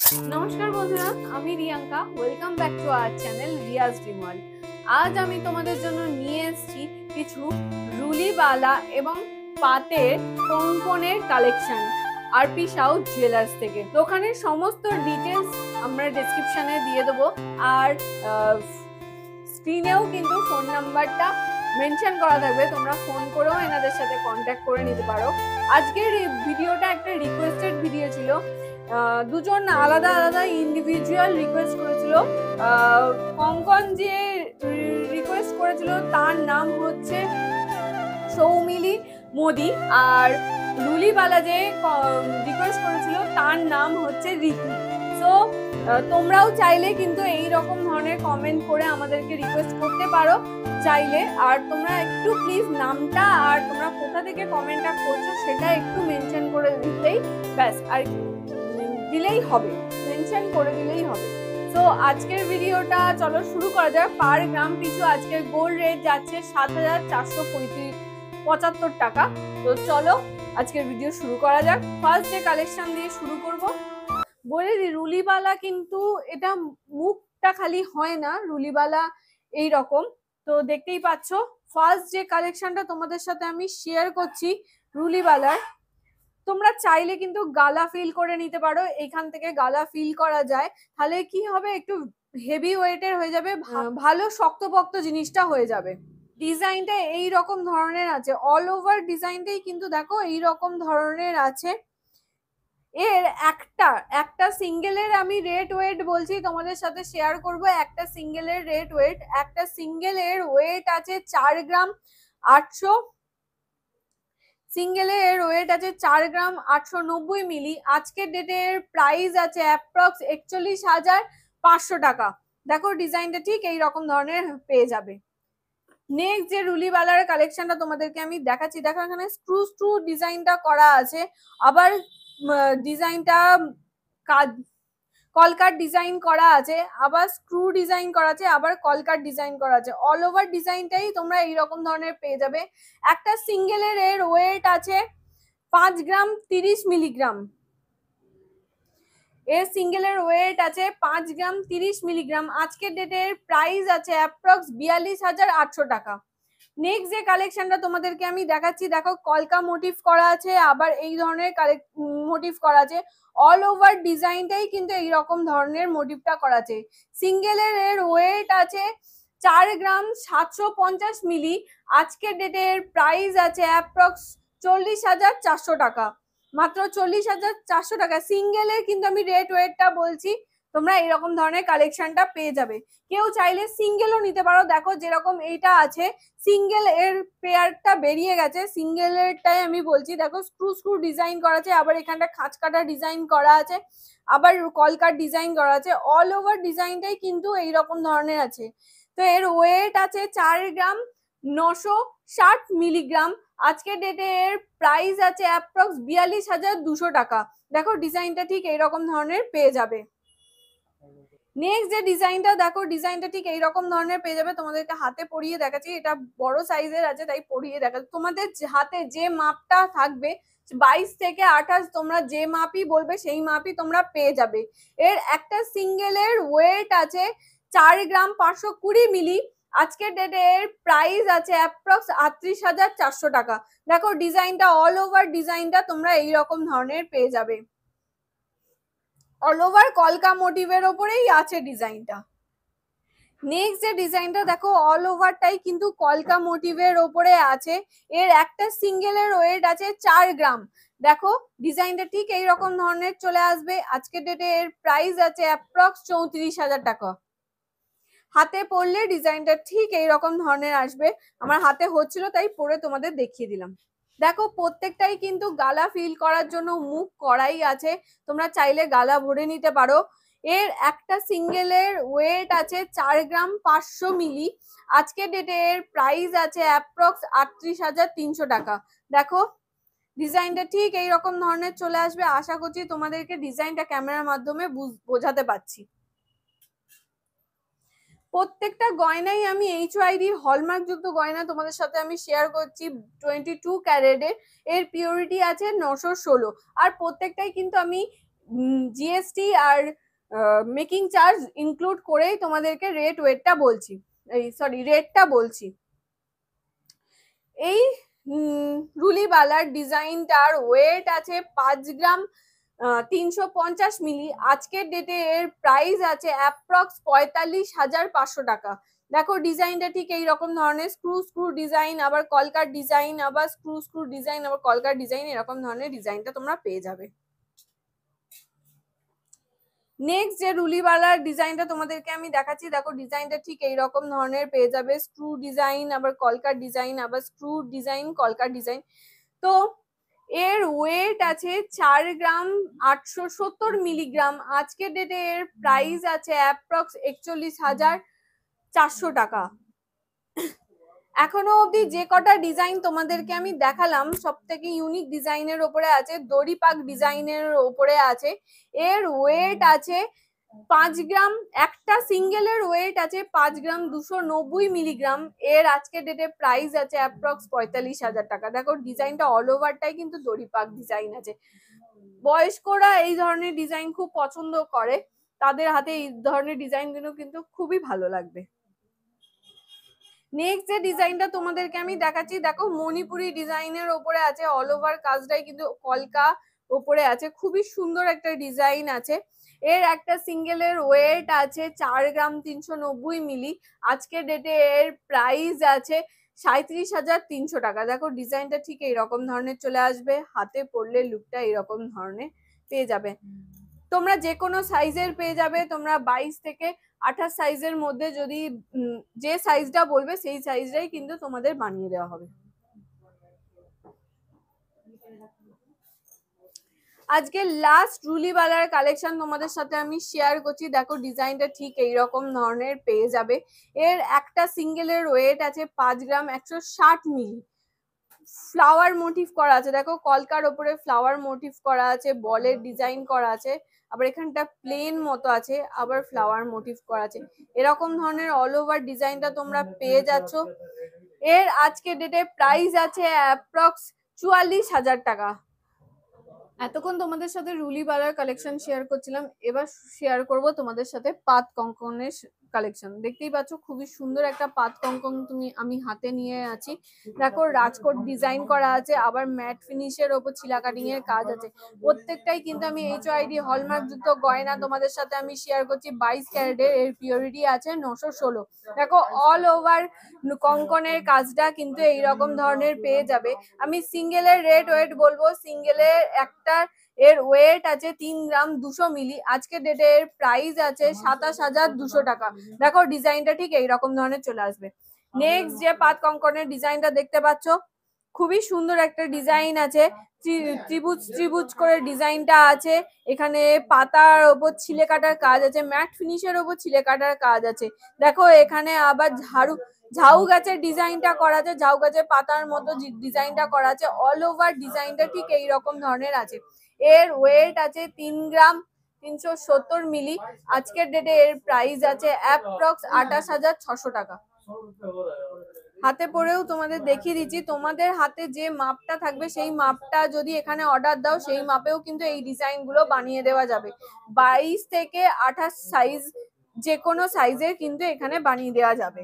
নমস্কার বন্ধুরা, আমি Riyanka. Welcome back to our channel Riya's dream world. আজ আমি তোমাদের জন্য নিয়ে এসেছি কিছু রুলিবালা এবং পাতের কঙ্কনের কালেকশন আরপি সাউথ জুয়েলার্স থেকে। দোকানের সমস্ত ডিটেলস আমরা ডেসক্রিপশনে দিয়ে দেবো, আর স্ক্রিনেও কিন্তু ফোন নাম্বারটা মেনশন করা থাকবে, তোমরা ফোন করেও এনাদের সাথে কন্ট্যাক্ট করে নিতে পারো। আজকের এই ভিডিওটা একটা রিকোয়েস্টেড ভিডিও ছিল, দুজন আলাদা আলাদা ইন্ডিভিজুয়াল রিকোয়েস্ট করেছিল। কঙ্কন যে রিকোয়েস্ট করেছিল তার নাম হচ্ছে সৌমিলি মোদি, আর রুলিবালা যে রিকোয়েস্ট করেছিল তার নাম হচ্ছে রিকি। সো তোমরাও চাইলে কিন্তু এই রকম ধরনের কমেন্ট করে আমাদেরকে রিকোয়েস্ট করতে পারো চাইলে। আর তোমরা একটু প্লিজ নামটা আর তোমরা কোথা থেকে কমেন্টটা করছো সেটা একটু মেনশন করে দিলেই ব্যাস, আর দিলেই হবে, মেনশন করে দিলেই হবে। তো আজকের ভিডিওটা চলো শুরু করা যাক। পার গ্রাম পিছু আজকের গোল্ড রেট যাচ্ছে 7,475 টাকা। তো চলো আজকের ভিডিও শুরু করা যাক। ফার্স্ট যে কালেকশন দিয়ে শুরু করব, বলে দিই রুলিবালা কিন্তু এটা মুখটা খালি হয় না, রুলিবালা এই রকম। তো দেখতেই পাচ্ছ ফার্স্ট যে কালেকশনটা তোমাদের সাথে আমি শেয়ার করছি রুলিবালার। তোমরা চাইলে কিন্তু গালা ফিল করে নিতে পারো, এখান থেকে গালা ফিল করা যায়, তাহলে কি হবে একটু হেভি ওয়েটের হয়ে যাবে, ভালো শক্তপোক্ত জিনিসটা হয়ে যাবে। ডিজাইনটা এই রকম ধরনের আছে, অল ওভার ডিজাইনটাই কিন্তু দেখো এই রকম ধরনের আছে। এর একটা সিঙ্গেলের আমি রেট ওয়েট বলছি তোমাদের সাথে শেয়ার করব। একটা সিঙ্গেলের রেট ওয়েট, একটা সিঙ্গেলের ওয়েট আছে 4 গ্রাম 800, সিঙ্গেলের ওয়েট আছে 4 গ্রাম 890 মিলি। আজকের ডেটের প্রাইস আছে অ্যাপ্রক্স 41,500 টাকা। দেখো ডিজাইনটা ঠিক এই রকম ধরনের পেয়ে যাবে। নেক্সট যে রুলিবালার কালেকশনটা তোমাদেরকে আমি দেখাচ্ছি, দেখো এখানে স্ক্রু ডিজাইনটা করা আছে, আবার ডিজাইনটা কাজ কলকাট ডিজাইন করা আছে, আবার স্ক্রু ডিজাইন করা আছে, আবার কলকাট ডিজাইন করা আছে। অল ওভার ডিজাইনটাই তোমরা এইরকম ধরনের পেয়ে যাবে। একটা সিঙ্গেলের এর ওয়েট আছে 5 গ্রাম 30 মিলিগ্রাম। এর সিঙ্গেলের ওয়েট আছে 5 গ্রাম 30 মিলিগ্রাম। আজকের ডেটের প্রাইস আছে অ্যাপ্রক্স 42,800 টাকা। নেক্সট যে কালেকশনটা তোমাদেরকে আমি দেখাচ্ছি, দেখো কলকা মোটিভ করা আছে, আবার এই ধরনের মোটিভ করা আছে। অল ওভার ডিজাইনটাই কিন্তু এই রকম ধরনের মোটিভটা করা আছে। সিঙ্গেলের এর ওয়েট আছে 4 গ্রাম 750 মিলি। আজকের ডেটের প্রাইস আছে অ্যাপ্রক্স 40,400 টাকা, মাত্র 40,400 টাকা। সিঙ্গেলের কিন্তু আমি রেট ওয়েটটা বলছি, তোমরা এরকম ধরনের কালেকশনটা পেয়ে যাবে। কেউ চাইলে সিঙ্গেলও নিতে পারো, দেখো যেরকম এইটা আছে সিঙ্গেল এর পেয়ারটা বেরিয়ে গেছে, সিঙ্গেলেরটাই আমি বলছি। দেখো স্ক্রু ডিজাইন করা আছে, আবার এখানটা খাঁচ কাটা ডিজাইন করা আছে, আবার কলকাট ডিজাইন করা আছে। অল ওভার ডিজাইনটাই কিন্তু এইরকম ধরনের আছে। তো এর ওয়েট আছে 4 গ্রাম 960 মিলিগ্রাম। আজকের ডেটে এর প্রাইস আছে অ্যাপ্রক্স 42,200 টাকা। দেখো ডিজাইনটা ঠিক এইরকম ধরনের পেয়ে যাবে। নেক্সট যে ডিজাইনটা দেখো, ডিজাইনটা ঠিক এইরকম ধরনের পেয়ে যাবে। তোমাদেরকে হাতে পরিয়ে দেখাচ্ছি, এটা বড় সাইজের আছে তাই পরিয়ে দেখাচ্ছি। তোমাদের হাতে যে মাপটা থাকবে 22 থেকে 28, তোমরা যে মাপই বলবে সেই মাপই তোমরা পেয়ে যাবে। এর একটা সিঙ্গেলের ওয়েট আছে 4 গ্রাম 520 মিলি। আজকের ডেটে এর প্রাইস আছে অ্যাপ্রক্স 38,400 টাকা। দেখো ডিজাইনটা অল ওভার ডিজাইনটা তোমরা এইরকম ধরনের পেয়ে যাবে। অল ওভার কলকা মোটিভের ওপরেই আছে ডিজাইনটা। নেক্সট যে ডিজাইনটা দেখো অল ওভারটাই কিন্তু কলকা মোটিভের ওপরে আছে। এর একটা সিঙ্গেলের ওয়েট আছে 4 গ্রাম। দেখো ডিজাইনটা ঠিক এইরকম ধরনের চলে আসবে। আজকের ডেটে এর প্রাইস আছে অ্যাপ্রক্স 34,000 টাকা। হাতে পরলে ডিজাইনটা ঠিক এইরকম ধরনের আসবে। আমার হাতে হচ্ছিল তাই পরে তোমাদের দেখিয়ে দিলাম। দেখো প্রত্যেকটাই কিন্তু গালা ফিল করার জন্য মুখ করাই আছে, তোমরা চাইলে গালা ভরে নিতে পারো। এর একটা সিঙ্গেলের ওয়েট আছে 4 গ্রাম 500 মিলি। আজকের ডেটে এর প্রাইস আছে অ্যাপ্রক্স 38,300 টাকা। দেখো ডিজাইনটা ঠিক এইরকম ধরনের চলে আসবে। আশা করছি তোমাদেরকে ডিজাইনটা ক্যামেরার মাধ্যমে বোঝাতে পারছি। প্রত্যেকটা গয়নাই আমি HYD হলমার্ক যুক্ত গয়না তোমাদের সাথে আমি শেয়ার করছি। 22 ক্যারেটের, এর পিওরিটি আছে 916। আর প্রত্যেকটাই কিন্তু আমি GST are making charge include করেই তোমাদেরকে রেটটা বলছি, রেটটা বলছি। এই রুলিবালার ডিজাইনটার ওয়েট আছে 5 গ্রাম 350 মিলি। আজকের ডেটে এর প্রাইস আছে অ্যাপ্রক্স 45,500 টাকা। দেখো ডিজাইনটা ঠিক এইরকম ধরনের, স্ক্রু ডিজাইন, আবার কলকার ডিজাইন, আবার স্ক্রু ডিজাইন, আবার কলকার ডিজাইন, এরকম ধরনের ডিজাইনটা তোমরা পেয়ে যাবে। নেক্সট যে রুলিওয়ালার ডিজাইনটা তোমাদেরকে আমি দেখাচ্ছি, দেখো ডিজাইনটা ঠিক এইরকম ধরনের পেয়ে যাবে, স্ক্রু ডিজাইন, আবার কলকার ডিজাইন, আবার স্ক্রু ডিজাইন, কলকার ডিজাইন। তো এর ওয়েট আছে 4 গ্রাম 870 মিলিগ্রাম। আজকের ডেটে এর প্রাইস আছে অ্যাপ্রক্স 41,400 টাকা। এখনো অবধি যে কটা ডিজাইন তোমাদেরকে আমি দেখালাম সব থেকে ইউনিক ডিজাইনের ওপরে আছে, দড়ি পাক ডিজাইনের ওপরে আছে। এর ওয়েট আছে 5 গ্রাম, একটা সিঙ্গেলের ওয়েট আছে 5 গ্রাম 290 মিলিগ্রাম। এর আজকের ডেটে প্রাইস আছে অ্যাপ্রক্স 45,000 টাকা। দেখো ডিজাইনটা অল ওভারটাই কিন্তু দড়ি পাক ডিজাইন আছে। বয়স্করা এই ধরনের ডিজাইন খুব পছন্দ করে, তাদের হাতে এই ধরনের ডিজাইনগুলো কিন্তু খুবই ভালো লাগবে। নেক্সট যে ডিজাইনটা তোমাদেরকে আমি দেখাচ্ছি, দেখো মণিপুরি ডিজাইনের ওপরে আছে, অল ওভার কাজটাই কিন্তু কলকা ওপরে আছে, খুবই সুন্দর একটা ডিজাইন আছে। এর একটা সিঙ্গেলের ওয়েট আছে 4 গ্রাম 390 মিলি। আজকের ডেটে এর প্রাইস আছে 37,300 টাকা। দেখো ডিজাইনটা ঠিক এইরকম ধরনের চলে আসবে, হাতে পরলে লুকটা এইরকম ধরনের পেয়ে যাবে। তোমরা যে কোনো সাইজের পেয়ে যাবে, তোমরা 22 থেকে 28 সাইজের মধ্যে যদি যে সাইজটা বলবে সেই সাইজটাই কিন্তু তোমাদের বানিয়ে দেওয়া হবে। আজকে লাস্ট রুলিওয়ালার কালেকশন তোমাদের সাথে আমি শেয়ার করছি। দেখো ডিজাইনটা ঠিক এইরকম ধরনের পেয়ে যাবে। এর একটা সিঙ্গেলের ওয়েট আছে 5 গ্রাম 160 মিলি। ফ্লাওয়ার মোটিভ করা আছে, দেখো কলকার ওপরে ফ্লাওয়ার মোটিভ করা আছে, বলের ডিজাইন করা আছে, আবার এখানটা প্লেন মতো আছে, আবার ফ্লাওয়ার মোটিভ করা আছে। এরকম ধরনের অল ওভার ডিজাইনটা তোমরা পেয়ে যাচ্ছ। এর আজকে ডেটে প্রাইস আছে অ্যাপ্রক্স 44,000 টাকা। এতক্ষণ তোমাদের সাথে রুলিওয়ালার কালেকশন শেয়ার করছিলাম, এবার শেয়ার করব তোমাদের সাথে পাত কঙ্কনের কালেকশন। দেখতেই পাচ্ছ খুবই সুন্দর একটা পাত কঙ্কন আমি হাতে নিয়ে আছি। দেখো রাজকোট ডিজাইন করা আছে, আবার ম্যাট ফিনিশের ওপর ছিলা কাটিং এর কাজ আছে। প্রত্যেকটাই কিন্তু আমি HYD হলমার্ক যুক্ত গয়না তোমাদের সাথে আমি শেয়ার করছি। 22 ক্যারেটের, এর পিওরিটি আছে 916। দেখো অল ওভার কঙ্কনের কাজটা কিন্তু এইরকম ধরনের পেয়ে যাবে। আমি সিঙ্গেলের ওয়েট বলবো, সিঙ্গেলের একটা এর ওয়েট আছে 3 গ্রাম 200 মিলি। আজকে ডেটে এর প্রাইস আছে 27,200 টাকা। দেখো ডিজাইনটা ঠিক এইরকম ধরনের চলে আসবে। নেক্সট যে পাত কঙ্কনের ডিজাইনটা দেখতে পাচ্ছ, খুবই সুন্দর একটা ডিজাইন আছে, ত্রিভুজ করে ডিজাইনটা আছে। এখানে পাতার ওপর ছিলে কাটার কাজ আছে, ম্যাট ফিনিশের ওপর ছিলে কাটার কাজ আছে। দেখো এখানে আবার ঝাউ গাছের ডিজাইনটা করা আছে, ঝাউ গাছের পাতার মতো ডিজাইনটা করা আছে। অল ওভার ডিজাইনটা ঠিক এইরকম ধরনের আছে। এর ওয়েট আছে 3 গ্রাম 370 মিলি। আজকের ডেটে এর প্রাইস আছে অ্যাপ্রক্স 28,600 টাকা। হাতে পরেও তোমাদের দেখিয়ে দিচ্ছি, তোমাদের হাতে যে মাপটা থাকবে সেই মাপটা যদি এখানে অর্ডার দাও, সেই মাপেও কিন্তু এই ডিজাইন গুলো বানিয়ে দেওয়া যাবে। 22 থেকে 28 সাইজ, যে কোনো সাইজের কিন্তু এখানে বানিয়ে দেওয়া যাবে।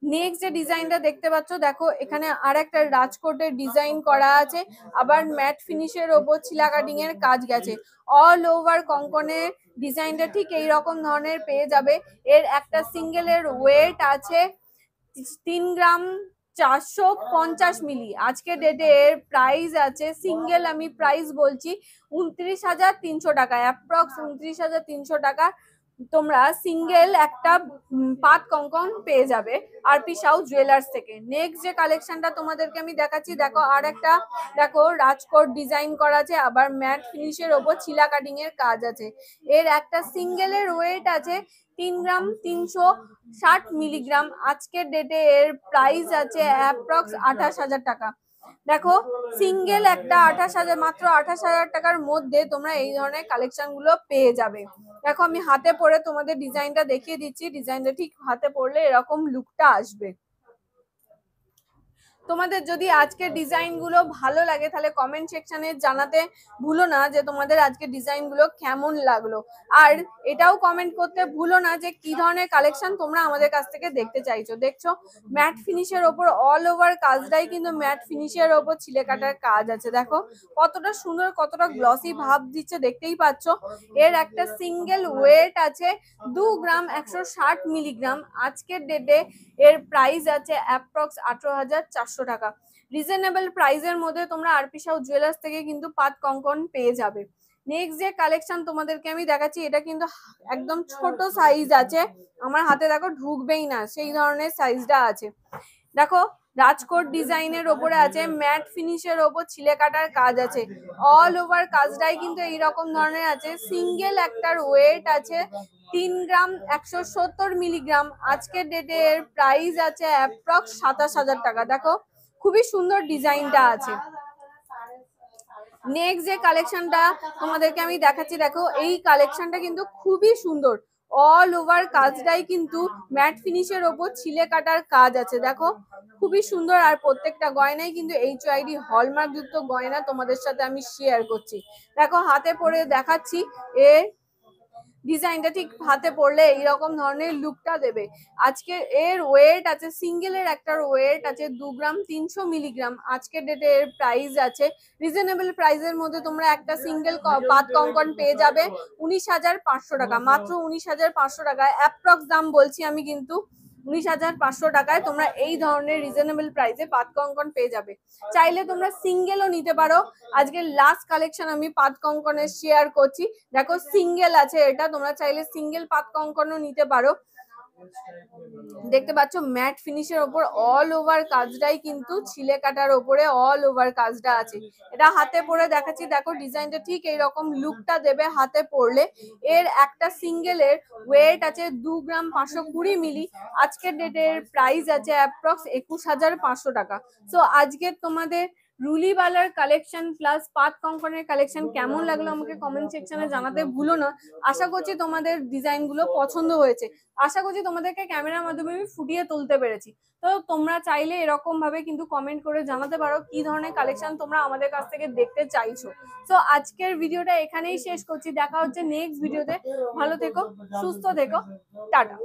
নেক্সট যে ডিজাইনটা দেখতে পাচ্ছ, দেখো এখানে আর একটা রাজকোটের ডিজাইন করা আছে, আবার ম্যাট ফিনিশের ওপর ছিলা কাটিং এর কাজ গেছে। অল ওভার কঙ্কনের ডিজাইনটা ঠিক এইরকম ধরনের পেয়ে যাবে। এর একটা সিঙ্গেলের ওয়েট আছে 3 গ্রাম 450 মিলি। আজকে ডেটে এর প্রাইস আছে, সিঙ্গেল আমি প্রাইস বলছি 29,300 টাকা। অ্যাপ্রক্স 29,300 টাকা তোমরা সিঙ্গেল একটা পাত কঙ্কন পেয়ে যাবে আরপি সাউ জুয়েলার্স থেকে। নেক্সট যে কালেকশনটা তোমাদেরকে আমি দেখাচ্ছি, দেখো আর একটা, দেখো রাজকোট ডিজাইন করা আছে, আবার ম্যাট ফিনিশের ওপর ছিলা কাটিং এর কাজ আছে। এর একটা সিঙ্গেলের ওয়েট আছে 3 গ্রাম 360 মিলিগ্রাম। আজকের ডেটে এর প্রাইস আছে অ্যাপ্রক্স 28,000 টাকা। দেখো সিঙ্গেল একটা 28,000, মাত্র 28,000 টাকার মধ্যে তোমরা এই ধরনের কালেকশন গুলো পেয়ে যাবে। দেখো আমি হাতে পরে তোমাদের ডিজাইনটা দেখিয়ে দিচ্ছি, ডিজাইনটা ঠিক হাতে পরলে এরকম লুকটা আসবে। তোমাদের যদি আজকের ডিজাইনগুলো ভালো লাগে তাহলে কমেন্ট সেকশনে জানাতে ভুলো না যে তোমাদের আজকের ডিজাইনগুলো কেমন লাগলো। আর এটাও কমেন্ট করতে ভুলো না যে কি ধরনের কালেকশন তোমরা আমাদের কাছ থেকে দেখতে চাইছো। দেখছো ম্যাট ফিনিশের ওপর অল ওভার কাজটাই কিন্তু ম্যাট ফিনিশের ওপর ছিলে কাটার কাজ আছে। দেখো কতটা সুন্দর, কতটা গ্লসি ভাব দিচ্ছে দেখতেই পাচ্ছ। এর একটা সিঙ্গেল ওয়েট আছে 2 গ্রাম 160 মিলিগ্রাম। আজকের ডেটে এর প্রাইস আছে অ্যাপ্রক্স 18,400 টাকা। রিজনেবল প্রাইসের মধ্যে তোমরা আরপি সাউ জুয়েলার্স থেকে কিন্তু পাত কঙ্কন পেয়ে যাবে। নেক্সট যে কালেকশন তোমাদেরকে আমি দেখাচ্ছি, এটা কিন্তু একদম ছোট সাইজ আছে, আমার হাতে দেখো ঢুকবেই না সেই ধরনের সাইজটা আছে। দেখো রাজকোট ডিজাইনের ওপরে আছে, ম্যাট ফিনিশের ওপর ছিলে কাটার কাজ আছে, অল ওভার কাজটাই কিন্তু এইরকম ধরনের আছে। সিঙ্গেল একটার ওয়েট আছে 3 গ্রাম 170 মিলিগ্রাম। আজকের ডেটে এর প্রাইস আছে অ্যাপ্রক্স 27,000 টাকা। দেখো খুবই সুন্দর ডিজাইনটা আছে। নেক্সট যে কালেকশনটা তোমাদেরকে আমি দেখাচ্ছি, দেখো এই কালেকশনটা কিন্তু খুবই সুন্দর, অল ওভার কাজটাই কিন্তু ম্যাট ফিনিশের ওপর ছিলে কাটার কাজ আছে। দেখো খুবই সুন্দর, আর প্রত্যেকটা গয়নাই কিন্তু HYD হলমার্ক যুক্ত গয়না তোমাদের সাথে আমি শেয়ার করছি। দেখো হাতে পরে দেখাচ্ছি, এ ডিজাইনটা ঠিক হাতে পরলে এইরকম ধরনের লুকটা দেবে। আজকে এর ওয়েট আছে, সিঙ্গেলের একটার ওয়েট আছে 2 গ্রাম 300 মিলিগ্রাম। আজকের ডেটে এর প্রাইস আছে রিজনেবল প্রাইসের মধ্যে তোমরা একটা সিঙ্গেল পাত কঙ্কন পেয়ে যাবে 19,500 টাকা, মাত্র 19,500 টাকায়। অ্যাপ্রক্স দাম বলছি আমি কিন্তু 19,500 টাকায় তোমরা এই ধরনের রিজনেবল প্রাইসে পাত কঙ্কন পেয়ে যাবে। চাইলে তোমরা সিঙ্গেলও নিতে পারো। আজকে লাস্ট কালেকশন আমি পাত কঙ্কনের শেয়ার করছি। দেখো সিঙ্গেল আছে, এটা তোমরা চাইলে সিঙ্গেল পাত কঙ্কনও নিতে পারো। দেখতে পাচ্ছ ম্যাট ফিনিশের ওপর অল ওভার কাজটাই কিন্তু ছিলে কাটার ওপরে অল ওভার কাজটা আছে। এটা হাতে পরে দেখাচ্ছি, দেখো ডিজাইনটা ঠিক এইরকম লুকটা দেবে হাতে পরলে। এর একটা সিঙ্গেলের ওয়েট আছে 2 গ্রাম 520 মিলি। আজকের ডেটের প্রাইস আছে অ্যাপ্রক্স 21,500 টাকা। সো আজকে তোমাদের রুলিবালার কালেকশন প্লাস পাত কঙ্কনের কালেকশন কেমন লাগলো আমাকে কমেন্ট সেকশনে জানাতে ভুলো না। আশা করছি তোমাদের ডিজাইনগুলো পছন্দ হয়েছে, আশা করছি তোমাদেরকে ক্যামেরার মাধ্যমে আমি ফুটিয়ে তুলতে পেরেছি। তো তোমরা চাইলে এরকম ভাবে কিন্তু কমেন্ট করে জানাতে পারো কি ধরনের কালেকশন তোমরা আমাদের কাছ থেকে দেখতে চাইছো। তো আজকের ভিডিওটা এখানেই শেষ করছি, দেখা হচ্ছে নেক্সট ভিডিওতে। ভালো থেকো, সুস্থ থেকো, টাটা।